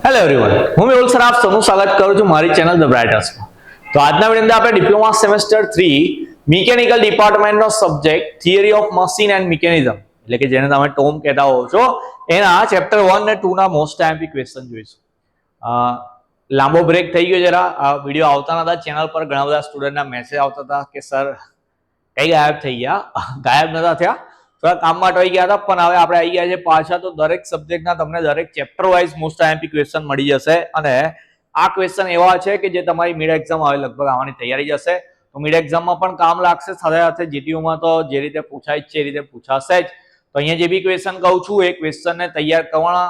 Hello everyone, હું Mehul sir આપ સૌનું સ્વાગત કરું છું મારી ચેનલ ધ બ્રાઇટર્સમાં. તો આજના વિડીયોની અંદર આપણે ડિપ્લોમા સેમેસ્ટર 3 મિકેનિકલ ડિપાર્ટમેન્ટનો subject theory of machine and mechanism એટલે કે જેને તમે ટોમ કહેતા હોવ છો એના ચેપ્ટર 1 અને 2 ના મોસ્ટ આઈએમપી ક્વેશ્ચન જોઈશું. લાંબો બ્રેક થઈ ગયો જરા, આ વિડીયો આવતા નતા ચેનલ પર. ઘણા બધા સ્ટુડન્ટના મેસેજ આવતા હતા કે સર કઈ ગાયબ થઈ ગયા. ગાયબ નતા થયા, થોડા કામમાં અટવાઈ ગયા હતા, પણ હવે આપણે આવી ગયા છે પાછા. તો દરેક સબ્જેક્ટના તમને દરેક chapter wise most IMP question મળી જશે. અને આ ક્વેશ્ચન એવા છે કે જે તમારી મિડ એક્ઝામ આવે લગભગ આવવાની તૈયારી જશે, તો મિડ એક્ઝામમાં પણ કામ લાગશે. સાથે સાથે જીટીયુમાં તો જે રીતે પૂછાય છે એ રીતે પૂછાશે જ. તો અહીંયા જે બી ક્વેશ્ચન કહું છું એ ક્વેશ્ચનને તૈયાર કરવાના.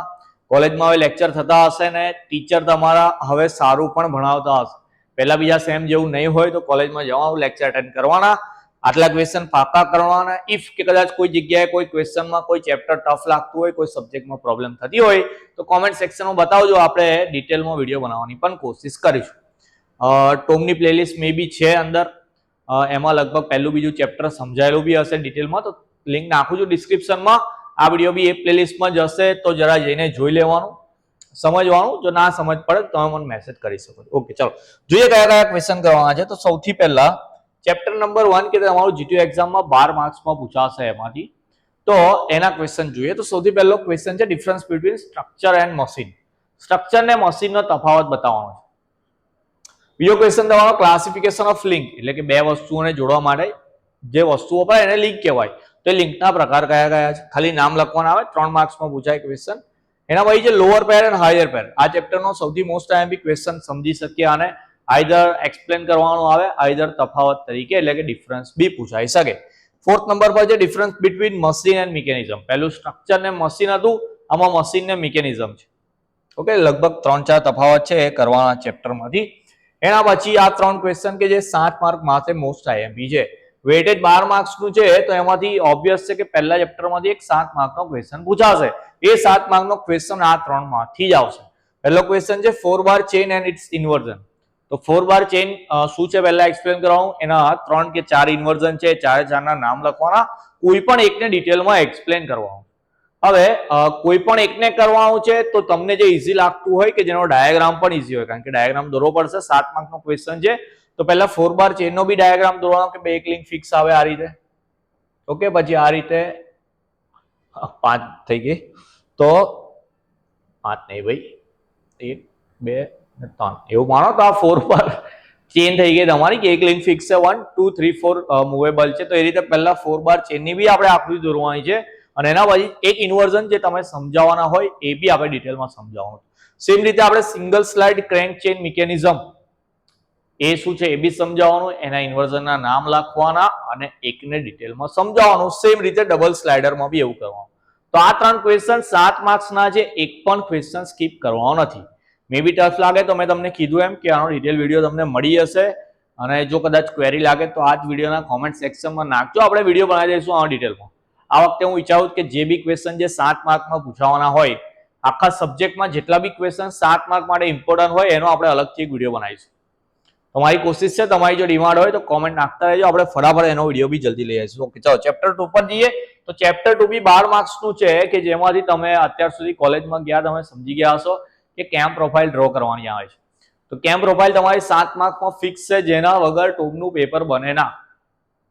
કોલેજમાં હવે લેક્ચર થતા હશે ને ટીચર તમારા હવે સારું પણ ભણાવતા હશે. પહેલા બીજા સેમ જેવું નહીં હોય તો કોલેજમાં જવાનું, લેક્ચર અટેન્ડ કરવાના, આટલા ક્વેશ્ચન પાકા કરવાના. ઇફ કે કદાચ કોઈ જગ્યાએ કોઈ ક્વેશ્ચનમાં કોઈ ચેપ્ટર ટફ લાગતું હોય, કોઈ સબ્જેક્ટમાં પ્રોબ્લેમ થતી હોય તો કોમેન્ટ સેક્શનમાં બતાવજો. આપણે ડિટેલમાં વિડીયો બનાવવાની પણ કોશિશ કરીશું. ટોમની પ્લેલિસ્ટ મે બી છે અંદર, એમાં લગભગ પહેલું બીજું ચેપ્ટર સમજાયેલું બી હશે ડિટેલમાં, તો લિંક નાખું છું ડિસ્ક્રિપ્શનમાં. આ વિડીયો બી એ પ્લેલિસ્ટમાં જશે, તો જરા જઈને જોઈ લેવાનું, સમજવાનું. જો ના સમજ પડે તો તમે મને મેસેજ કરી શકો છો. ઓકે, ચલો જોઈએ કયા કયા ક્વેશ્ચન કરવાના છે. તો સૌથી પહેલા ચેપ્ટર નંબર 1 કે તમારું જીટીયુ એક્ઝામમાં 12 માર્ક્સમાં પૂછાશે એમાંથી, તો એના ક્વેશ્ચન જોઈએ. તો સૌથી પહેલો ક્વેશ્ચન છે difference between structure and machine. Structure ને મશીનનો તફાવત બતાવવાનો છે. બીજો ક્વેશ્ચન તમારો ક્લાસિફિકેશન ઓફ લિંક, એટલે કે બે વસ્તુઓને જોડવા માટે જે વસ્તુઓ પર એને લિંક કહેવાય, તો લિંકના પ્રકાર કયા કયા છે, ખાલી નામ લખવાના આવે. 3 માર્ક્સમાં પૂછાય ક્વેશ્ચન. એના પછી છે લોઅર પેર એન્ડ હાયર પેર. આ ચેપ્ટરનો સૌથી મોસ્ટ આઈએમપી ક્વેશ્ચન સમજી શકીએ આને. આઈધર એક્સપ્લેન કરવાનું આવે, આઈધર તફાવત તરીકે એટલે કે ડિફરન્સ બી પૂછાઈ શકે. 4th નંબર પર છે difference between machine and mechanism. પહેલું સ્ટ્રક્ચર ને મશીન હતું, આમાં મશીન ને મિકેનિઝમ છે. ઓકે, લગભગ 3-4 તફાવત છે એ કરવાના ચેપ્ટરમાંથી. એના પછી આ 3 ક્વેશ્ચન કે જે 7 માર્ક માટે મોસ્ટ આઈએમપી છે. વેટેજ 12 માર્ક્સનું છે, તો એમાંથી ઓબ્વિયસ છે કે પહેલા ચેપ્ટરમાંથી એક 7 માર્કનો ક્વેશ્ચન પૂછાશે. એ 7 માર્કનો ક્વેશ્ચન આ 3 માંથી જ આવશે. પહેલો ક્વેશ્ચન છે 4 બાર ચેન એન્ડ ઇટ્સ ઇન્વર્ઝન. તો 4 બાર ચેન શું છે પહેલા એક્સપ્લેન કરાવું. એના 3 કે 4 ઇન્વર્ઝન છે, 4 ના નામ લખવાના, કોઈ પણ એકને ડિટેલમાં એક્સપ્લેન કરવાનું. હવે કોઈ પણ એકને કરવાનું છે તો તમને જે ઈઝી લાગતું હોય કે જેનો ડાયાગ્રામ પણ ઈઝી હોય, કારણ કે ડાયાગ્રામ દોરવો પડશે. 7 માર્કનો ક્વેશ્ચન છે, તો પહેલા 4 બાર ચેનનો બી ડાયાગ્રામ દોરવાનો કે બે એક લિંક ફિક્સ આવે આ રીતે. ઓકે, પછી આ રીતે 5 થઈ ગઈ, તો 5 નહીં ભાઈ, 1 2 3 એવું માનો. તો આ 4 બાર ચેન થઈ ગઈ તમારી કે એક લિંક ફિક્સ છે, 1 2 3 4 મૂવેબલ છે. તો એ રીતે પહેલા 4 બાર ચેનની બી આપણે આકૃતિ દોરવાની છે. અને એના પછી એક ઇન્વર્ઝન જે તમે સમજાવવાના હોય એ બી આપણે ડિટેલમાં સમજાવવાનું. સેમ રીતે આપણે single slide crank chain mechanism એ શું છે એ બી સમજાવવાનું, એના ઇન્વર્ઝનના નામ લખવાના અને એકને ડિટેલમાં સમજાવવાનું. સેમ રીતે ડબલ સ્લાઇડરમાં બી એવું કરવાનું. તો આ 3 ક્વેશ્ચન 7 માર્ક્સના છે, એક પણ ક્વેશ્ચન સ્કીપ કરવાનો નથી. મે બી ટફ લાગે તો મેં તમને કીધું એમ કે આનો ડિટેલ વિડીયો તમને મળી જશે. અને જો કદાચ ક્વેરી લાગે તો આ જ વિડીયોના કોમેન્ટ સેક્શનમાં નાખજો, આપણે વિડીયો બનાવી દઈશું આ ડિટેલમાં. આ વખતે હું વિચારું કે જે બી ક્વેશ્ચન જે 7 માર્કમાં પૂછાવાના હોય, આખા સબ્જેક્ટમાં જેટલા બી ક્વેશ્ચન 7 માર્ક માટે ઇમ્પોર્ટન્ટ હોય એનો આપણે અલગથી એક વિડીયો બનાવીશું. તમારી કોશિશ છે, તમારી જો ડિમાન્ડ હોય તો કોમેન્ટ નાખતા રહેજો, આપણે ફટાફટ એનો વિડીયો બી જલ્દી લઈ આવીશું. ઓકે, ચાલો ચેપ્ટર 2 પર જઈએ. તો ચેપ્ટર 2 બી 12 માર્ક્સનું છે કે જેમાંથી તમે અત્યાર સુધી કોલેજમાં ગયા તમે સમજી ગયા હશો કે કેમ પ્રોફાઇલ ડ્રો કરવાની આવે છે. તો કેમ પ્રોફાઇલ તમારી 7 માર્કમાં ફિક્સ છે, જેના વગર ટોમનું પેપર બને ના.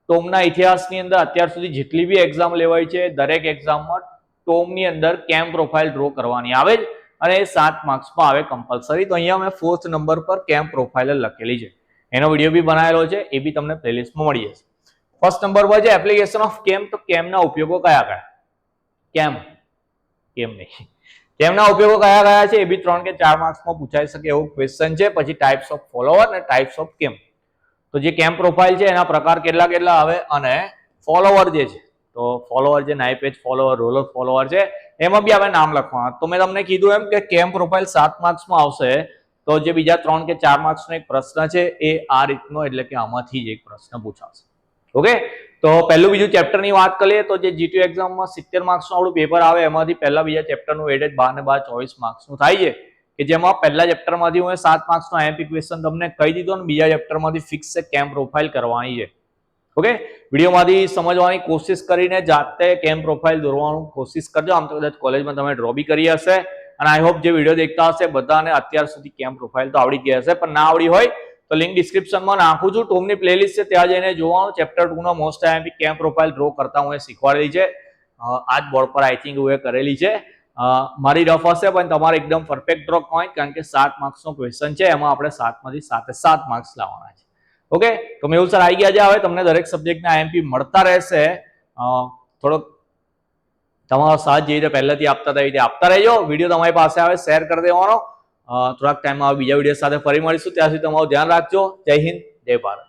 ટોમના ઇતિહાસની અંદર અત્યાર સુધી જેટલી બી એક્ઝામ લેવાય છે, દરેક એક્ઝામમાં ટોમની અંદર કેમ પ્રોફાઇલ ડ્રો કરવાની આવે જ, અને એ 7 માર્ક્સમાં આવે કમ્પલસરી. તો અહીંયા મેં 4th નંબર પર કેમ પ્રોફાઇલ લખેલી છે, એનો વિડીયો બી બનાવેલો છે, એ બી તમને પ્લેલિસ્ટમાં મળી જશે. ફર્સ્ટ નંબર પર છે એપ્લિકેશન ઓફ કેમ. તો કેમના ઉપયોગો કયા કયા, કેમ નહીં, કેમના ઉપયોગો કયા કયા છે એ બી 3 કે 4 માર્ક્સમાં પૂછાઈ શકે એવું ક્વેશ્ચન છે. પછી ટાઈપ્સ ઓફ ફોલોવર અને ટાઈપ્સ ઓફ કેમ. તો જે કેમ પ્રોફાઇલ છે એના પ્રકાર કેટલા કેટલા આવે, અને ફોલોવર જે છે, તો ફોલોવર જે નાઇફ એજ ફોલોવર, રોલર ફોલોવર છે, એમાં બી આપણે નામ લખવાના. તો મેં તમને કીધું એમ કે કેમ પ્રોફાઇલ 7 માર્ક્સમાં આવશે, તો જે બીજા 3 કે 4 માર્ક્સનો એક પ્રશ્ન છે એ આ રીતનો, એટલે કે આમાંથી જ એક પ્રશ્ન પૂછાશે. ઓકે, તો પહેલું બીજું ચેપ્ટરની વાત કરીએ તો જે જીટીયુ એક્ઝામમાં 70 માર્ક્સનું આપણું પેપર આવે એમાંથી પહેલા બીજા ચેપ્ટરનું વેટેજ 12 ને 12 24 માર્ક્સનું થાય છે, કે જેમાં પહેલા ચેપ્ટરમાંથી હું 7 માર્ક્સનો આઈએમપી ક્વેશ્ચન તમને કહી દીધો, અને બીજા ચેપ્ટરમાંથી ફિક્સ છે કેમ પ્રોફાઇલ કરવાની છે. ઓકે, વિડીયોમાંથી સમજવાની કોશિશ કરીને જાતે કેમ પ્રોફાઇલ દોરવાનું કોશિશ કરજો. આમ તો કદાચ કોલેજમાં તમે ડ્રો બી કરી હશે, અને આઈ હોપ જે વિડીયો દેખતા હશે બધાને અત્યાર સુધી કેમ પ્રોફાઇલ તો આવડી ગઈ હશે, પણ ના આવડી હોય તો લિંક ડિસ્ક્રિપ્શનમાં નાખું છું. ટોમની પ્લેલિસ્ટ છે, ત્યાં જઈને જોવાનું. ચેપ્ટર 2 નો મોસ્ટ આઈએમપી કેમ પ્રોફાઇલ ડ્રો કરતા હું એ શીખવાડેલી છે. આ જ બોર્ડ પર આઈ થિંક હું એ કરેલી છે. મારી રફ હશે પણ તમારે એકદમ પરફેક્ટ ડ્રો હોય, કારણ કે 7 માર્ક્સનો ક્વેશ્ચન છે, એમાં આપણે 7 માંથી 7 માર્ક્સ લાવવાના છે. ઓકે, તો મેહુલ સર આવી ગયા છે. હવે તમને દરેક સબ્જેક્ટના આઈએમપી મળતા રહેશે. થોડોક તમારો સાથ જે રીતે પહેલાથી આપતા હતા એ રીતે આપતા રહેજો. વિડીયો તમારી પાસે આવે શેર કરી દેવાનો. થોડાક ટાઈમમાં બીજા વિડીયો સાથે ફરી મળીશું. ત્યાં સુધી તમારું ધ્યાન રાખજો. જય હિન્દ, જય ભારત.